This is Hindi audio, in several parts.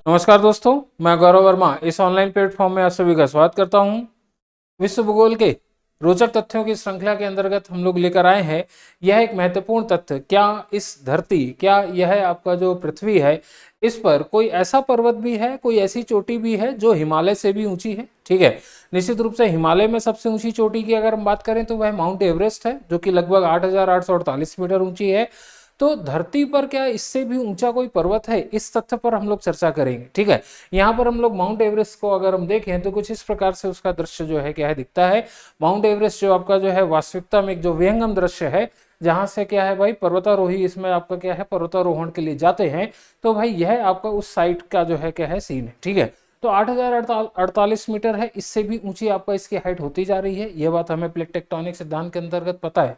नमस्कार दोस्तों, मैं गौरव वर्मा इस ऑनलाइन प्लेटफॉर्म में आप सभी का स्वागत करता हूं। विश्व भूगोल के रोचक तथ्यों की श्रृंखला के अंतर्गत हम लोग लेकर आए हैं यह एक महत्वपूर्ण तथ्य, क्या इस धरती, क्या यह आपका जो पृथ्वी है, इस पर कोई ऐसा पर्वत भी है, कोई ऐसी चोटी भी है जो हिमालय से भी ऊंची है। ठीक है, निश्चित रूप से हिमालय में सबसे ऊंची चोटी की अगर हम बात करें तो वह माउंट एवरेस्ट है, जो कि लगभग 8,848 मीटर ऊंची है। तो धरती पर क्या इससे भी ऊंचा कोई पर्वत है, इस तथ्य पर हम लोग चर्चा करेंगे। ठीक है, यहाँ पर हम लोग माउंट एवरेस्ट को अगर हम देखें तो कुछ इस प्रकार से उसका दृश्य जो है क्या है दिखता है। माउंट एवरेस्ट जो आपका जो है वास्तविकता में एक जो विहंगम दृश्य है, जहां से क्या है भाई पर्वतारोही इसमें आपका क्या है पर्वतारोहण के लिए जाते हैं, तो भाई यह आपका उस साइट का जो है क्या है सीन है। ठीक है, तो 8,048 मीटर है, इससे भी ऊंची आपका इसकी हाइट होती जा रही है, यह बात हमें प्लेट टेक्टोनिक सिद्धांत के अंतर्गत पता है।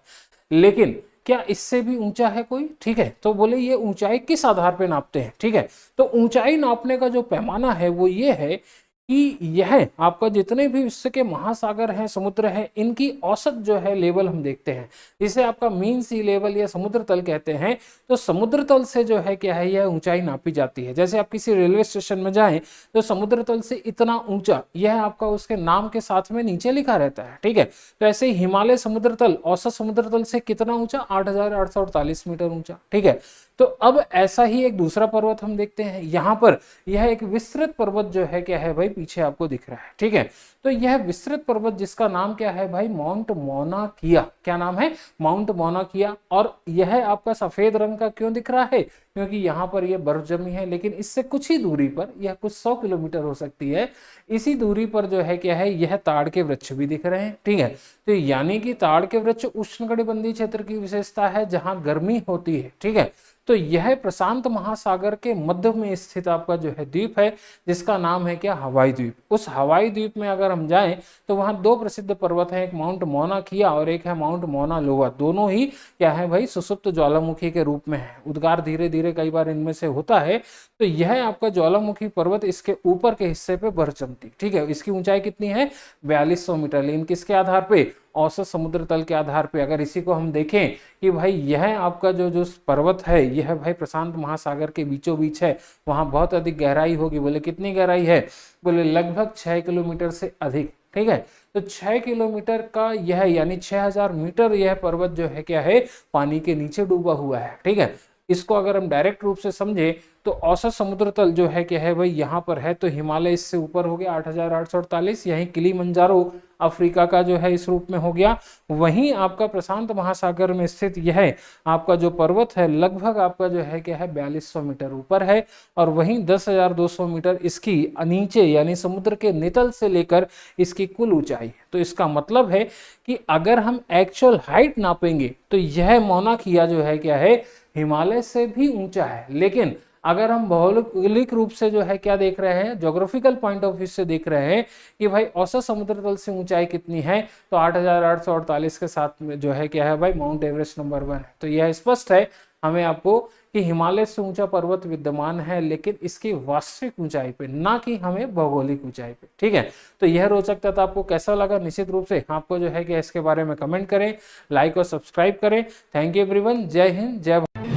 लेकिन क्या इससे भी ऊंचा है कोई? ठीक है, तो बोले ये ऊंचाई किस आधार पे नापते हैं। ठीक है, तो ऊंचाई नापने का जो पैमाना है वो ये है कि यह आपका जितने भी विश्व के महासागर हैं, समुद्र हैं, इनकी औसत जो है लेवल हम देखते हैं, जिसे आपका मीन सी लेवल या समुद्र तल कहते हैं। तो समुद्र तल से जो है क्या है यह ऊंचाई नापी जाती है। जैसे आप किसी रेलवे स्टेशन में जाएं तो समुद्र तल से इतना ऊंचा, यह आपका उसके नाम के साथ में नीचे लिखा रहता है। ठीक है, तो ऐसे ही हिमालय समुद्र तल औसत समुद्र तल से कितना ऊंचा, 8,848 मीटर ऊंचा। ठीक है, तो अब ऐसा ही एक दूसरा पर्वत हम देखते हैं, यहां पर यह एक विस्तृत पर्वत जो है क्या है भाई पीछे आपको दिख रहा है। ठीक है, तो यह विस्तृत पर्वत जिसका नाम क्या है भाई माउंट मौना किया। क्या नाम है? माउंट मौना किया। और यह आपका सफेद रंग का क्यों दिख रहा है? क्योंकि यहाँ पर यह बर्फ जमी है, लेकिन इससे कुछ ही दूरी पर, यह कुछ 100 किलोमीटर हो सकती है, इसी दूरी पर जो है क्या है यह ताड़ के वृक्ष भी दिख रहे हैं। ठीक है, तो यानी कि ताड़ के वृक्ष उष्णकटिबंधीय क्षेत्र की विशेषता है जहां गर्मी होती है। ठीक है, तो यह प्रशांत महासागर के मध्य में स्थित आपका जो है द्वीप है, जिसका नाम है क्या, हवाई द्वीप। उस हवाई द्वीप में अगर हम जाएं तो वहां दो प्रसिद्ध पर्वत हैं, एक माउंट मौना किया और एक है माउंट मौना लोवा। दोनों ही क्या है भाई सुसुप्त ज्वालामुखी के रूप में है, उद्गार धीरे धीरे कई बार इनमें से होता है। तो यह आपका ज्वालामुखी पर्वत इसके ऊपर के हिस्से पे बर्फ जमती। ठीक है, इसकी ऊंचाई कितनी है, 4200 मीटर। लेकिन किसके आधार पे? औसत समुद्र तल के आधार पे। अगर इसी को हम देखें कि भाई यह आपका जो जो पर्वत है यह भाई प्रशांत महासागर के बीचों बीच है, वहां बहुत अधिक गहराई होगी। बोले कितनी गहराई है? बोले लगभग 6 किलोमीटर से अधिक। ठीक है, तो 6 किलोमीटर का यह यानी 6,000 मीटर यह पर्वत जो है क्या है पानी के नीचे डूबा हुआ है। ठीक है, इसको अगर हम डायरेक्ट रूप से समझे तो औसत समुद्र तल जो है क्या है भाई यहाँ पर है, तो हिमालय इससे ऊपर हो गया 8,848, यहीं किलीमंजारो अफ्रीका का जो है इस रूप में हो गया। वहीं आपका प्रशांत महासागर में स्थित यह आपका जो पर्वत है लगभग आपका जो है क्या है 4200 मीटर ऊपर है, और वहीं 10,200 मीटर इसकी नीचे यानी समुद्र के नितल से लेकर इसकी कुल ऊंचाई है। तो इसका मतलब है कि अगर हम एक्चुअल हाइट नापेंगे तो यह मौना किया जो है क्या है हिमालय से भी ऊंचा है। लेकिन अगर हम भौगोलिक रूप से जो है क्या देख रहे हैं, ज्योग्राफिकल पॉइंट ऑफ व्यू से देख रहे हैं कि भाई औसत समुद्र तल से ऊंचाई कितनी है, तो 8,848 के साथ में जो है क्या है भाई माउंट एवरेस्ट नंबर 1 है। तो यह स्पष्ट है हमें आपको कि हिमालय से ऊंचा पर्वत विद्यमान है, लेकिन इसकी वास्तविक ऊंचाई पे, ना कि हमें भौगोलिक ऊंचाई पे। ठीक है, तो यह रोचक तथ्य आपको कैसा लगा? निश्चित रूप से आपको जो है कि इसके बारे में कमेंट करें, लाइक और सब्सक्राइब करें। थैंक यू एवरीवन, जय हिंद, जय भारत।